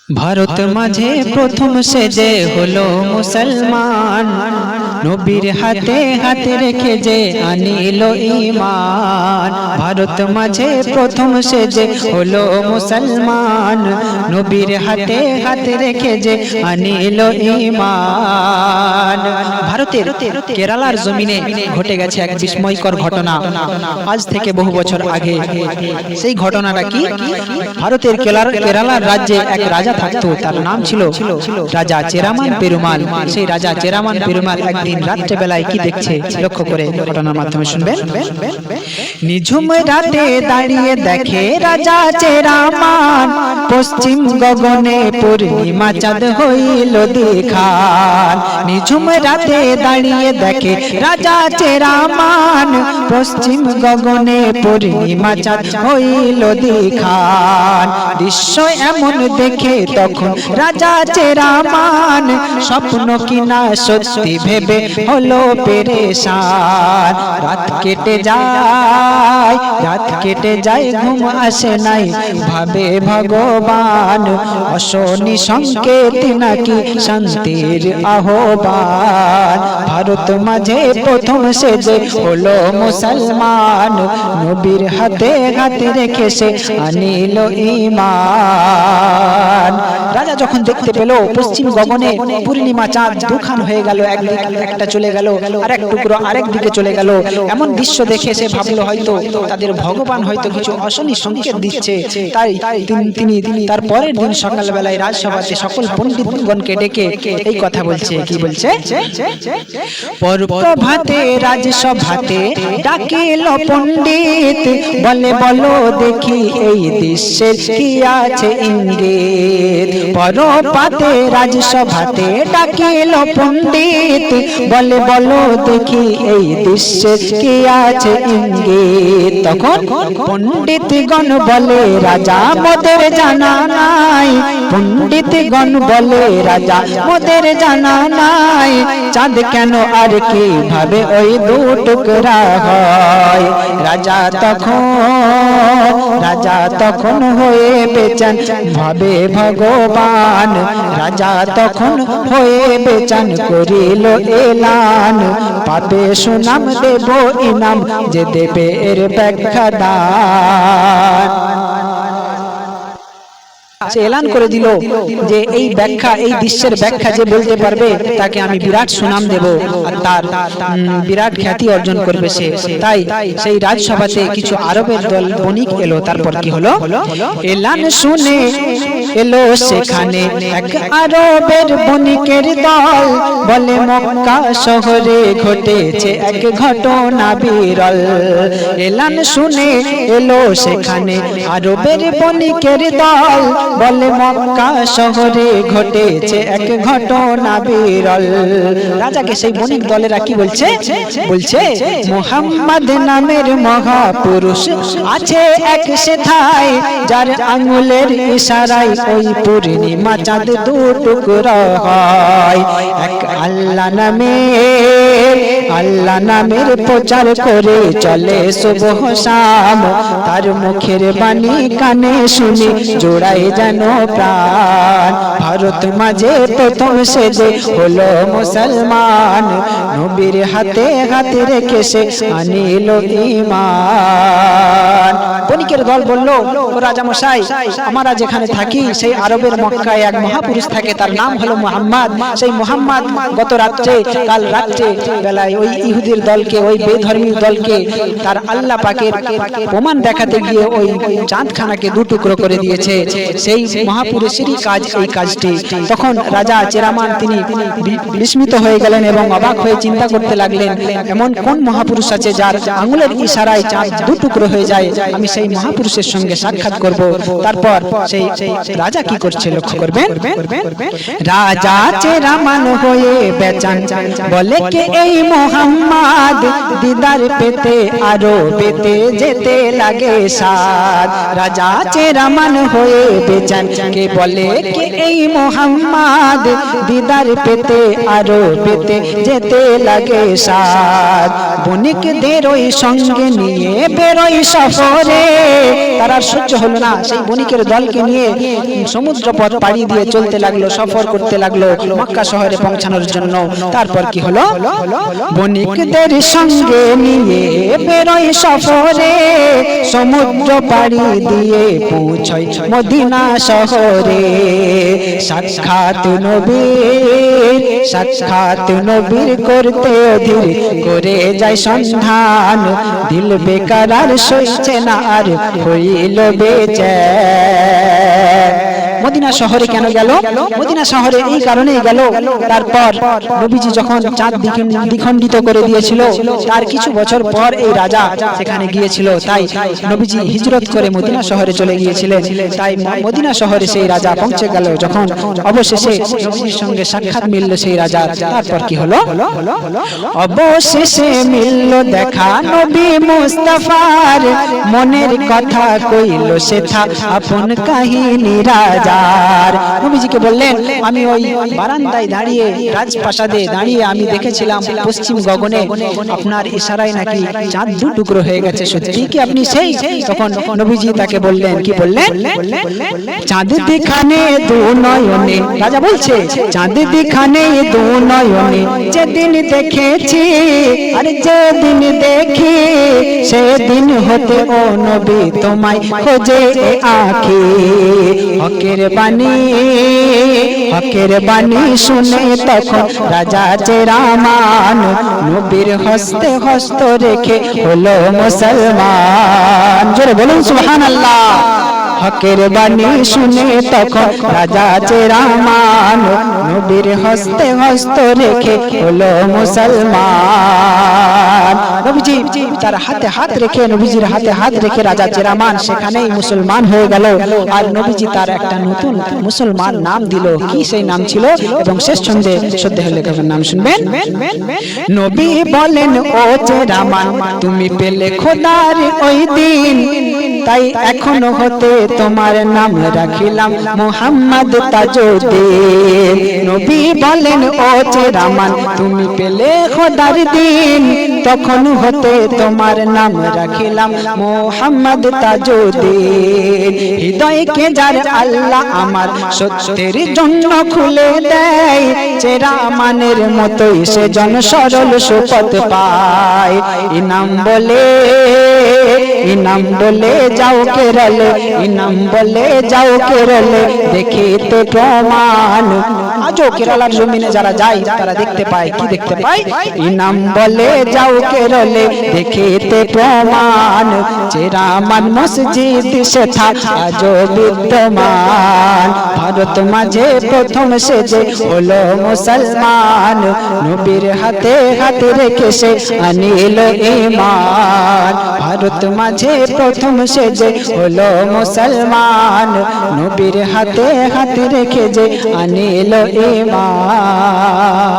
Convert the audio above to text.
ভারত মাঝে প্রথম সেজে হলো মুসলমান, নবীর হাতে হাতে রেখে যে আনিল ঈমান। ভারত মাঝে প্রথম সেজে হলো মুসলমান, নবীর হাতে হাতে রেখে যে আনিল ঈমান। ভারতের কেরালার জমিনে ঘটে গেছে এক বিস্ময়কর ঘটনা, আজ থেকে বহু বছর আগে। সেই ঘটনাটা কি? ভারতের কেরালার রাজ্যে এক রাজা থাকতো, তার নাম ছিল রাজা চেরামান পেরুমাল। সেই রাজা চেরামান পেরুমাল একদিন রাত্রে বেলায় কি দেখছে, লক্ষ্য করে ঘটনার মাধ্যমে শুনবেন। নিঝুম রাতে দাঁড়িয়ে দেখে রাজা চেরামান, পশ্চিম গগনে পূর্ণিমা চাঁদ হইল দেখান। নিঝুম রাতে দাঁড়িয়ে দেখে রাজা চেরামান, পশ্চিম গগনে পূর্ণিমা চাঁদ হইল দেখান। দৃশ্য এমন দেখে তখন রাজা চেরামান, স্বপ্ন কিনা সত্যি ভেবে হলো পেরেশান। রাত কেটে যায় ঘুম আসে নাই, ভাবে ভগবান অশনি সংকেত নাকি শান্তির আহ্বান। ভারত মাঝে প্রথম সেজে হলো মুসলমান, নবীর হাতে হাতে রেখে সে আনিল ঈমান। রাজা যখন দেখতে পেল পশ্চিম গগনে পূর্ণিমা চাঁদ দুখান হয়ে গেল, একদিকে একটা চলে গেল আর এক টুকরো আরেক দিকে চলে গেল, এমন দৃশ্য দেখে সে ভাবলো হয়তো তাদের ভগবান হয়তো কিছু অশনি সংকেত দিচ্ছে। তাই তিনি তার পরের দিন সকালবেলায় রাজসভাতে সকল পণ্ডিতগণকে ডেকে এই কথা বলছে। কি বলছে? প্রভাতে রাজসভাতে ডাকিল পণ্ডিত, বলে বলো দেখি এই দৃশ্যের কি আছে ইঙ্গিত। প্রভাতে রাজসভাতে ডাকিল পণ্ডিত, বলে বলো দেখি এই দৃশ্যের কি আছে ইঙ্গিত। তখন পণ্ডিতগণ বলে রাজা মোদের জানা নাই, পণ্ডিতগণ বলে রাজা মোদের জানা নাই। চাঁদ কেন আর কি ভাবে ওই দু টুকরা হয়। রাজা তখন হয়ে বেচান ভাবে ভগবান, রাজা তখন হয়ে বেচান করিল এলান। পাবে সুনাম দেব ইনাম, যে দেবে এর ব্যাখ্যা দান। সে এলান করে দিল যে এই ব্যাখ্যা, এই দৃশ্যের ব্যাখ্যা যে বলতে পারবে তাকে আমি বিরাট সুনাম দেব আর তার বিরাট খ্যাতি অর্জন করবে সে। তাই সেই রাজসভাতে কিছু আরবের দল বণিক এলো। তারপর কি হলো? এলান শুনে এলো সেখানে এক আরবের বণিকের দল, বলে মক্কা শহরে ঘটেছে এক ঘটনা বিরল। এলান শুনে এলো সেখানে আরবের বণিকের দল, বলে মক্কা শহরে ঘটেছে এক ঘটনা বিরল। রাজাকে সেই বণিক দলেরা কি বলছে? বলছে মুহাম্মদ নামের মহাপুরুষ আছে এক সেথায়, যার আঙ্গুলের ইশারায় ওই পূর্ণিমা চাঁদ দু টুকরা হয়। এক আল্লাহ নামের প্রচার করে চলে সুবহ শাম, তার মুখের বাণী কানে শুনি জোড়াই যেন প্রাণ। ভারত মাঝে প্রথম সেজে হলো মুসলমান, নবীর হাতে হাতে রেখে সে আনিল ঈমান। বণিকের দল বলল, রাজা মশাই, আমরা যেখানে থাকি সেই আরবের মক্কায় এক মহাপুরুষ থাকে, তার নাম হলো মুহাম্মদ। সেই মুহাম্মদ কাল রাত্রে বেলায় ওই ইহুদির দলকে, ওই বেধর্মী দলকে তার আল্লাহ পাকের প্রমাণ দেখাতে গিয়ে ওই চাঁদখানাকে দু টুকরো করে দিয়েছে। সেই মহাপুরুষেরই কাজ এই কাজটি। তখন রাজা চেরামান তিনি বিস্মিত হয়ে গেলেন এবং অবাক হয়ে চিন্তা করতে লাগলেন, এমন কোন মহাপুরুষ আছে যার আঙুলের ইশারায় চাঁদ দু টুকরো হয়ে যায়? আমি সেই মহাপুরুষের সঙ্গে সাক্ষাৎ করব। তারপর সেই রাজা কি করছে লক্ষ্য করবেন। রাজা চেরামান হয়ে বেচান, বলে কে এই মোহাম্মদ দিদার পেতে আরো পেতে যেতে লাগে সাদ রাজা চেরামান হয়ে বেচান কে বলে কে এই মোহাম্মদ দিদার পেতে আরো পেতে যেতে লাগে সাদ বণিকদের ওই সঙ্গে নিয়ে বেরোই সফরে তার আর সহ্য হলো না সেই বণিকের দলকে নিয়ে সমুদ্র পথ পাড়ি দিয়ে চলতে লাগলো সফর করতে লাগলো মক্কা শহরে পৌঁছানোর জন্য তারপর কি হলো বণিকদের সঙ্গে নিয়ে বেরোই সফরে সমুদ্র পাড়ি দিয়ে পৌঁছাই মদিনা শহরে সাক্ষাৎ নবীর করতে অধীর করে যায় সন্ধান দিল বেকার আর সইছে না আর হইল বেচैन মদিনা শহরে কেন গেল মদিনা শহরে এই কারণেই গেল তারপর নবীজি যখন চাঁদ দ্বিখণ্ডিত করে দিয়েছিল তার কিছু বছর পর এই রাজা সেখানে গিয়েছিল তাই নবীজি হিজরত করে মদিনা শহরে চলে গিয়েছিলেন তাই মদিনা শহরে সেই রাজা পৌঁছে গেল যখন অবশেষে নবীর সঙ্গে সাক্ষাৎ মিলল সেই রাজার তারপর কি হলো অবশেষে মিলল দেখা নবী মুস্তাফার মনের কথা কইল সেথা আপন কাহিনী রাজার নবীজিকে বললেন আমি ওই বারান্দায় দাঁড়িয়ে রাজপ্রাসাদে দাঁড়িয়ে আমি দেখেছিলাম পশ্চিম গগনে আপনার ইশারায় নাকি চাঁদ দু টুকরো হয়ে গেছে সত্যি কি আপনি সেই তখন নবীজি তাকে বললেন কি বললেন চাঁদ দিখানে দু নয়নে রাজা বলছে চাঁদ দিখানে দু নয়নে যেদিন দেখেছি আর যেদিন দেখি সেদিন হতে ও নবী তোমায় খোঁজে আঁখি হকের বাণী শুনে তখন রাজা চেরামান নবীর হস্তে হস্ত রেখে হলো মুসলমান জোরে বলুন সুবহানাল্লাহ হকের বাণী শুনে তখন রাজা চেরামান নবীর হস্তে হস্ত রেখে হলো মুসলমান নবীজি তার হাতে হাত রেখে নবীজির হাতে হাত রেখে রাজা চেরামান সেখানেই মুসলমান হয়ে গেল আর নবীজি তার একটা নতুন মুসলমান নাম দিল কি সেই নাম ছিল এবং শেষ ছন্দে শ্রদ্ধেয় লেখকের নাম শুনবেন নবী বলেন ও চেরামান তুমি পেলে খোদার ওই দিন তাই এখনো হতে তোমার নাম রাখিলাম মুহাম্মদ তাজউদ্দিন নবী বলেন ও চেরামান তুমি পেলে খোদার দিন তখন হতে তোমার নাম রাখিলাম মুহাম্মদ তাজউদ্দিন হৃদয়কে যার আল্লাহ আমার সত্যের জন্য খুলে দেয় চেরামানের মতোই সে জন সরল সুপথ পায় ইনাম বলে যাও কেরলে ইনাম বলে যাও কেরলে দেখিতে প্রমাণ আজও কেরালার জমিনে যারা যায় তারা দেখতে পায় কি দেখতে পায় ইনাম বলে যাও কেরলে দেখিতে প্রমাণ চেরামান মসজিদ সেথা আজও বিদ্যমান ভারত মাঝে প্রথম সেজে হলো মুসলমান নবীর হাতে হাত রেখে সে আনিল ঈমান ভারত মাঝে প্রথম সেজে হলো মুসলমান নবীর হাতে হাত রেখে যে আনিল ঈমান